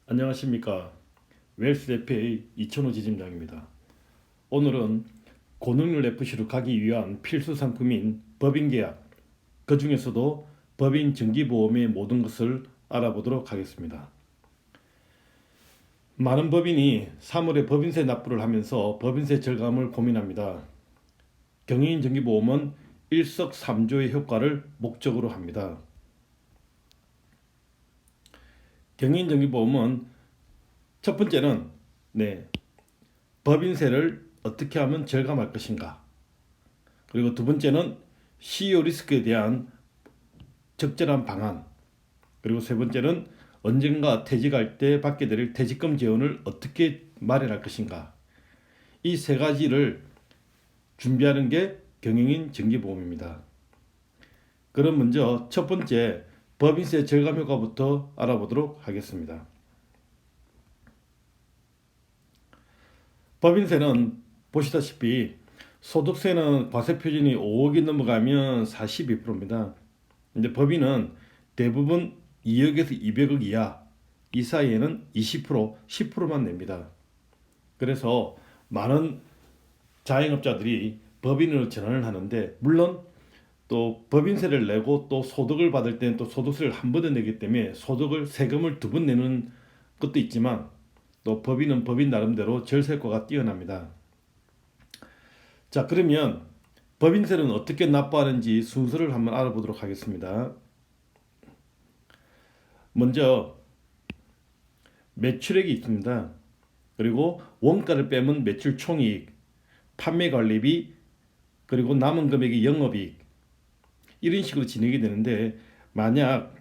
안녕하십니까. 웰스 FA 이천호 지점장입니다. 오늘은 고능률 FC로 가기 위한 필수 상품인 법인계약, 그 중에서도 법인 정기보험의 모든 것을 알아보도록 하겠습니다. 많은 법인이 3월에 법인세 납부를 하면서 법인세 절감을 고민합니다. 경영인 정기보험은 일석삼조의 효과를 목적으로 합니다. 경영인 정기보험은 첫 번째는 법인세를 어떻게 하면 절감할 것인가. 그리고 두 번째는 CEO 리스크에 대한 적절한 방안. 그리고 세 번째는 언젠가 퇴직할 때 받게 될 퇴직금 지원을 어떻게 마련할 것인가. 이 세 가지를 준비하는 게 경영인 정기보험입니다. 그럼 먼저 첫 번째 법인세 절감 효과부터 알아보도록 하겠습니다. 법인세는 보시다시피 소득세는 과세 표준이 5억이 넘어가면 42%입니다. 근데 법인은 대부분 2억에서 200억 이하, 이 사이에는 20%, 10%만 냅니다. 그래서 많은 자영업자들이 법인으로 전환을 하는데, 물론 또 법인세를 내고 또 소득을 받을 때는 또 소득세를 한 번에 내기 때문에 세금을 두 번 내는 것도 있지만, 또 법인은 법인 나름대로 절세효과가 뛰어납니다. 자, 그러면 법인세는 어떻게 납부하는지 순서를 한번 알아보도록 하겠습니다. 먼저 매출액이 있습니다. 그리고 원가를 빼면 매출 총이익, 판매 관리비, 그리고 남은 금액이 영업이익, 이런 식으로 진행이 되는데, 만약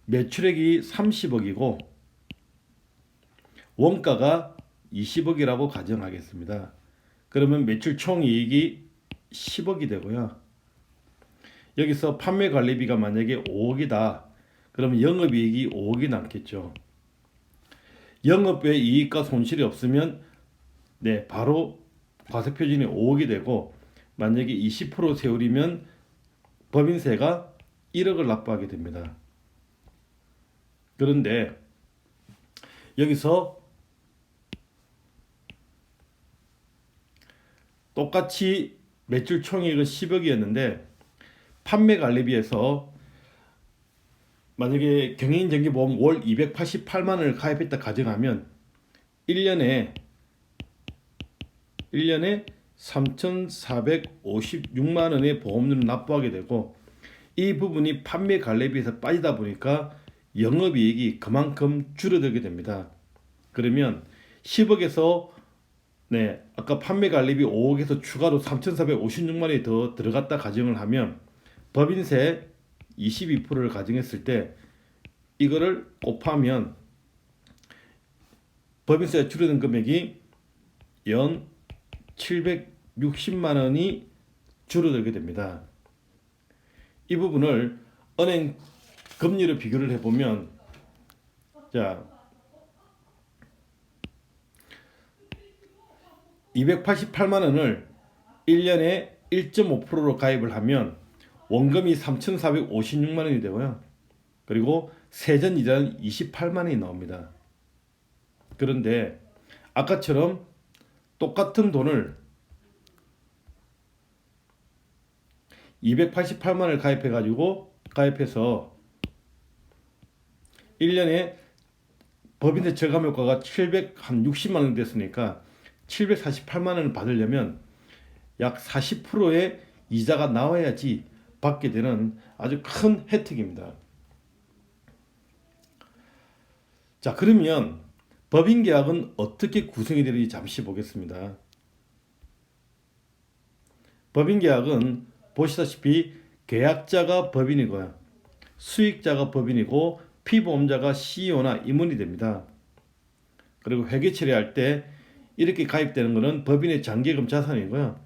매출액이 30억이고 원가가 20억이라고 가정하겠습니다. 그러면 매출 총이익이 10억이 되고요. 여기서 판매 관리비가 만약에 5억이다. 그러면 영업이익이 5억이 남겠죠. 영업외 이익과 손실이 없으면 바로 과세표준이 5억이 되고, 만약에 20% 세율이면 법인세가 1억을 납부하게 됩니다. 그런데 여기서 똑같이 매출 총액은 10억이었는데 판매 관리비에서 만약에 경영인 정기보험 월 288만 원을 가입했다 가정하면 1년에 3,456만 원의 보험료를 납부하게 되고, 이 부분이 판매 관리비에서 빠지다 보니까 영업이익이 그만큼 줄어들게 됩니다. 그러면 10억에서 아까 판매 관리비 5억에서 추가로 3,456만 원이 더 들어갔다 가정을 하면 법인세 22%를 가정했을 때 이거를 곱하면 법인세가 줄어든 금액이 연 760만 원이 줄어들게 됩니다. 이 부분을 은행 금리로 비교를 해보면, 자, 288만 원을 1년에 1.5%로 가입을 하면 원금이 3,456만 원이 되고요. 그리고 세전 이자는 28만 원이 나옵니다. 그런데 아까처럼 똑같은 돈을 288만 원을 가입해서 1년에 법인세 절감 효과가 760만 원 됐으니까 748만 원을 받으려면 약 40%의 이자가 나와야지 받게 되는 아주 큰 혜택입니다. 자, 그러면 법인계약은 어떻게 구성이 되는지 잠시 보겠습니다. 법인계약은 보시다시피 계약자가 법인이고요, 수익자가 법인이고 피보험자가 CEO나 임원이 됩니다. 그리고 회계 처리할 때 이렇게 가입되는 것은 법인의 장기예금 자산이고요.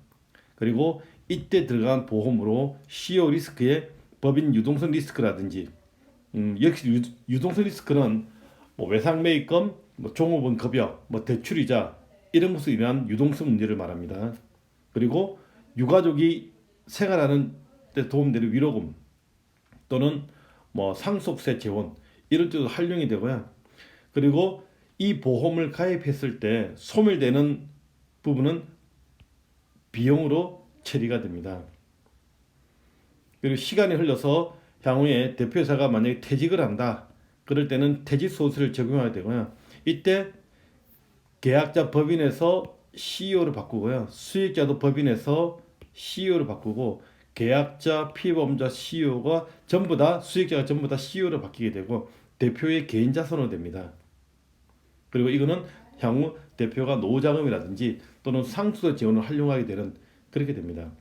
그리고 이때 들어간 보험으로 CEO 리스크의 법인 유동성 리스크라든지, 역시 유동성 리스크는 외상매입금, 종업원 급여, 대출이자 이런 것으로 인한 유동성 문제를 말합니다. 그리고 유가족이 생활하는 데 도움되는 위로금 또는 상속세 재원, 이런 쪽도 활용이 되고요. 그리고 이 보험을 가입했을 때 소멸되는 부분은 비용으로 처리가 됩니다. 그리고 시간이 흘러서 향후에 대표이사가 만약에 퇴직을 한다. 그럴 때는 퇴직소득세를 적용해야 되고요. 이때 계약자 법인에서 CEO를 바꾸고요. 수익자도 법인에서 CEO를 바꾸고 계약자, 피보험자, CEO가 전부 다 수익자가 전부 다 CEO로 바뀌게 되고 대표의 개인 자산으로 됩니다. 그리고 이거는 향후 대표가 노후자금이라든지 또는 상수도 지원을 활용하게 되는 그렇게 됩니다.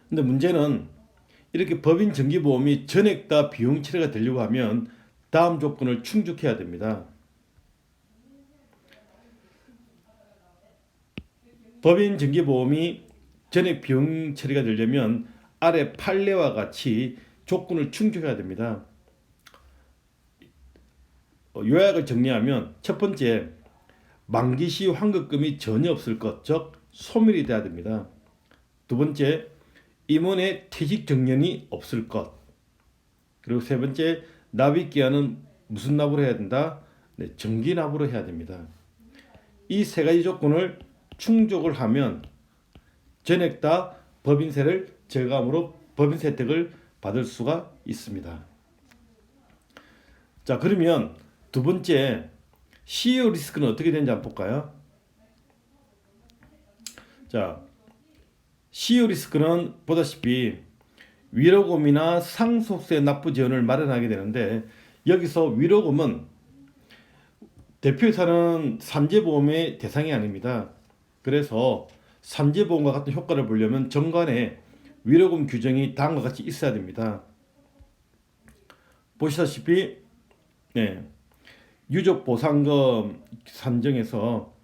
근데 문제는 이렇게 법인 정기보험이 전액 다 비용 처리가 되려고 하면 다음 조건을 충족해야 됩니다. 법인 정기보험이 전액 비용 처리가 되려면 아래 판례와 같이 조건을 충족해야 됩니다. 요약을 정리하면 첫 번째, 만기 시 환급금이 전혀 없을 것, 즉 소멸이 돼야 됩니다. 두 번째, 임원의 퇴직 정년이 없을 것. 그리고 세 번째, 납입기한은 무슨 납으로 해야 된다? 네, 정기납으로 해야 됩니다. 이 세 가지 조건을 충족을 하면 전액 다 법인세를 절감으로 법인세 혜택을 받을 수가 있습니다. 자, 그러면 두 번째, CEO 리스크는 어떻게 되는지 한번 볼까요? 자, CEO 리스크는 보다시피 위로금이나 상속세 납부 지원을 마련하게 되는데 여기서 위로금은 대표이사는 산재보험의 대상이 아닙니다. 그래서 산재보험과 같은 효과를 보려면 정관에 위로금 규정이 다음과 같이 있어야 됩니다. 보시다시피 유족보상금 산정에서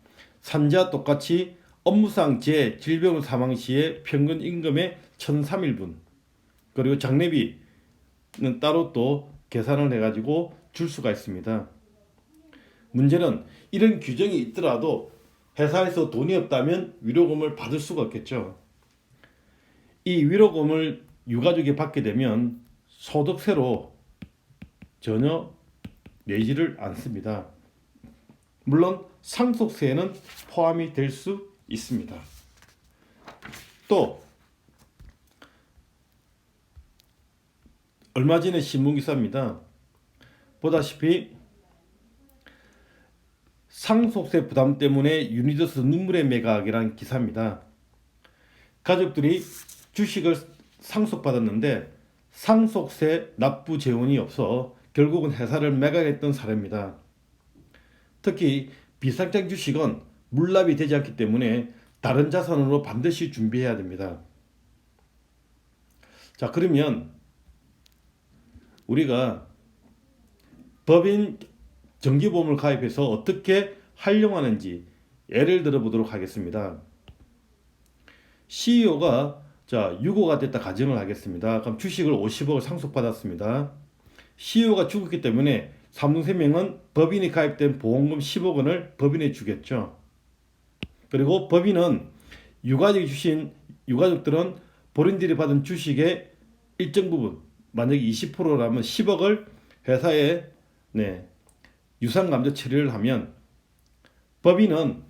산재와 똑같이 업무상 재해, 질병으로 사망 시에 평균 임금의 1,003일분 그리고 장례비는 따로 또 계산을 해가지고 줄 수가 있습니다. 문제는 이런 규정이 있더라도 회사에서 돈이 없다면 위로금을 받을 수가 없겠죠. 이 위로금을 유가족이 받게 되면 소득세로 전혀 내지를 않습니다. 물론 상속세에는 포함이 될 수 있습니다. 또 얼마 전에 신문기사입니다. 보다시피 상속세 부담 때문에 유니더스 눈물의 매각이라는 기사입니다. 가족들이 주식을 상속받았는데 상속세 납부 재원이 없어 결국은 회사를 매각했던 사례입니다. 특히 비상장 주식은 물납이 되지 않기 때문에 다른 자산으로 반드시 준비해야 됩니다. 자, 그러면 우리가 법인 정기보험을 가입해서 어떻게 활용하는지 예를 들어 보도록 하겠습니다. CEO가 6호가 됐다 가정을 하겠습니다. 그럼 주식을 50억을 상속받았습니다. CEO가 죽었기 때문에 삼등 3명은 법인이 가입된 보험금 10억 원을 법인에 주겠죠. 그리고 법인은 유가족들은 본인들이 받은 주식의 일정 부분, 만약에 20%라면 10억을 회사에 유상감정 처리를 하면 법인은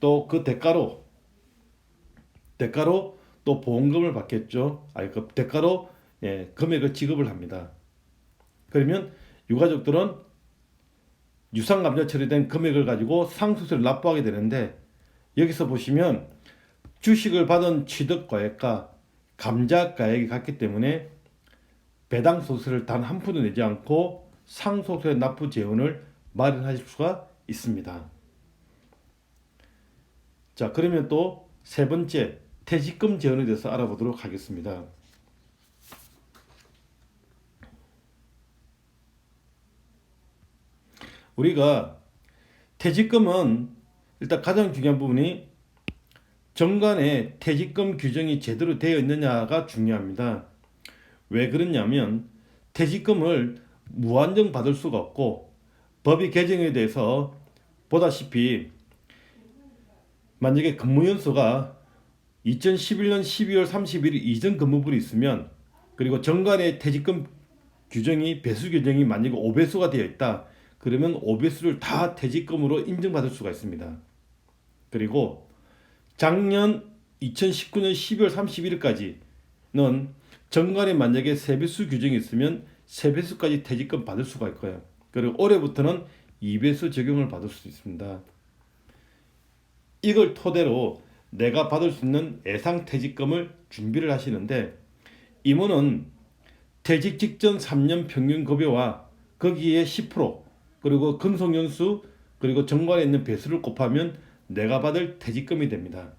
또 그 대가로 또 보험금을 받겠죠. 그 대가로 금액을 지급을 합니다. 그러면 유가족들은 유상감정 처리된 금액을 가지고 상속세를 납부하게 되는데 여기서 보시면 주식을 받은 취득가액과 감자가액이 같기 때문에 배당소득세를 단 한 푼도 내지 않고 상속세 납부 재원을 마련하실 수가 있습니다. 자, 그러면 또 세 번째 퇴직금 재원에 대해서 알아보도록 하겠습니다. 우리가 퇴직금은 일단 가장 중요한 부분이 정관에 퇴직금 규정이 제대로 되어 있느냐가 중요합니다. 왜 그러냐면 퇴직금을 무한정 받을 수가 없고 법이 개정에 대해서 보다시피 만약에 근무연수가 2011년 12월 31일 이전 근무분이 있으면 그리고 정관에 퇴직금 규정이 배수 규정이 만약에 5배수가 되어 있다. 그러면 5배수를 다 퇴직금으로 인정받을 수가 있습니다. 그리고 작년 2019년 12월 31일까지는 정관에 만약에 세배수 규정이 있으면 세배수까지 퇴직금 받을 수가 있고요. 그리고 올해부터는 2배수 적용을 받을 수 있습니다. 이걸 토대로 내가 받을 수 있는 예상 퇴직금을 준비를 하시는데, 임원은 퇴직 직전 3년 평균 급여와 거기에 10% 그리고 근속연수 그리고 정관에 있는 배수를 곱하면 내가 받을 퇴직금이 됩니다.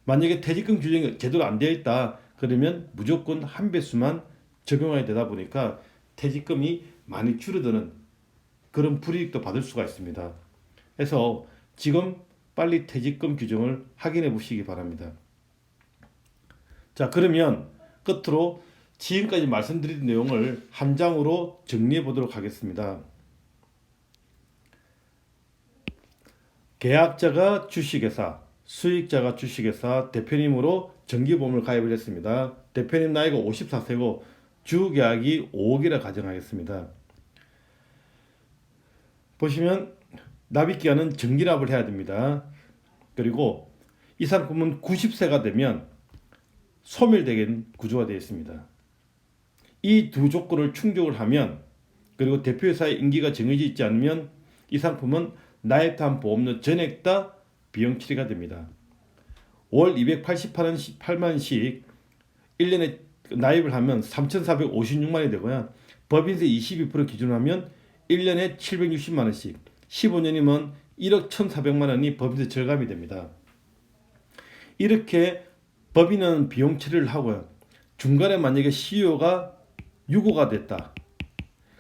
만약에 퇴직금 규정이 제대로 안 되어 있다 그러면 무조건 한 배수만 적용해야 되다 보니까 퇴직금이 많이 줄어드는 그런 불이익도 받을 수가 있습니다. 그래서 지금 빨리 퇴직금 규정을 확인해 보시기 바랍니다. 자, 그러면 끝으로 지금까지 말씀드린 내용을 한 장으로 정리해 보도록 하겠습니다. 계약자가 주식회사, 수익자가 주식회사, 대표님으로 정기보험을 가입을 했습니다. 대표님 나이가 54세고 주계약이 5억이라 가정하겠습니다. 보시면 납입기한은 정기납을 해야 됩니다. 그리고 이 상품은 90세가 되면 소멸되는 구조가 되어 있습니다. 이 두 조건을 충족을 하면, 그리고 대표회사의 임기가 정해져 있지 않으면 이 상품은 나이트한 보험료 전액 다 비용 처리가 됩니다. 월 288만씩 1년에 나입을 하면 3,456만원이 되고요. 법인세 22% 기준으로 하면 1년에 760만원씩, 15년이면 1억 1,400만원이 법인세 절감이 됩니다. 이렇게 법인은 비용 처리를 하고요. 중간에 만약에 CEO가 유고가 됐다.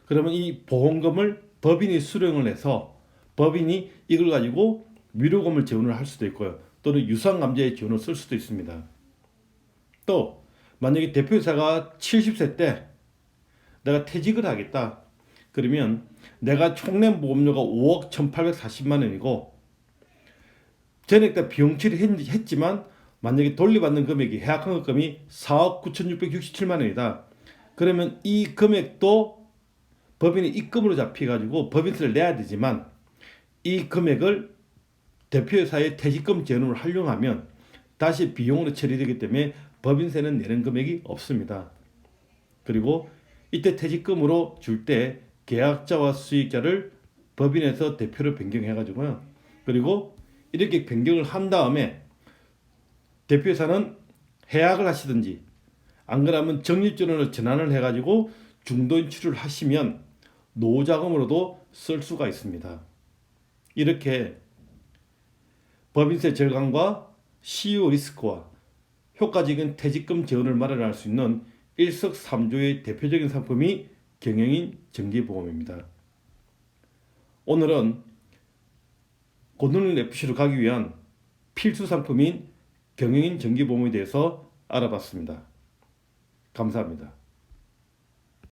그러면 이 보험금을 법인이 수령을 해서 법인이 이걸 가지고 위로금을 지원을 할 수도 있고요. 또는 유상감자의 지원을 쓸 수도 있습니다. 또 만약에 대표이사가 70세 때 내가 퇴직을 하겠다. 그러면 내가 총낸 보험료가 5억 1,840만 원이고 전액 다 비용 처리했지만 만약에 돌려받는 금액이 해약환급금이 4억 9,667만 원이다. 그러면 이 금액도 법인이 입금으로 잡혀가지고 법인세를 내야 되지만 이 금액을 대표회사의 퇴직금 지원을 활용하면 다시 비용으로 처리되기 때문에 법인세는 내는 금액이 없습니다. 그리고 이때 퇴직금으로 줄 때 계약자와 수익자를 법인에서 대표로 변경해가지고요. 그리고 이렇게 변경을 한 다음에 대표회사는 해약을 하시든지 안 그러면 적립전환을 전환을 해가지고 중도인출을 하시면 노후자금으로도 쓸 수가 있습니다. 이렇게 법인세 절감과 CEO 리스크와 효과적인 퇴직금 지원을 마련할 수 있는 일석삼조의 대표적인 상품이 경영인 정기보험입니다. 오늘은 고능력 FC로 가기 위한 필수 상품인 경영인 정기보험에 대해서 알아봤습니다. 감사합니다.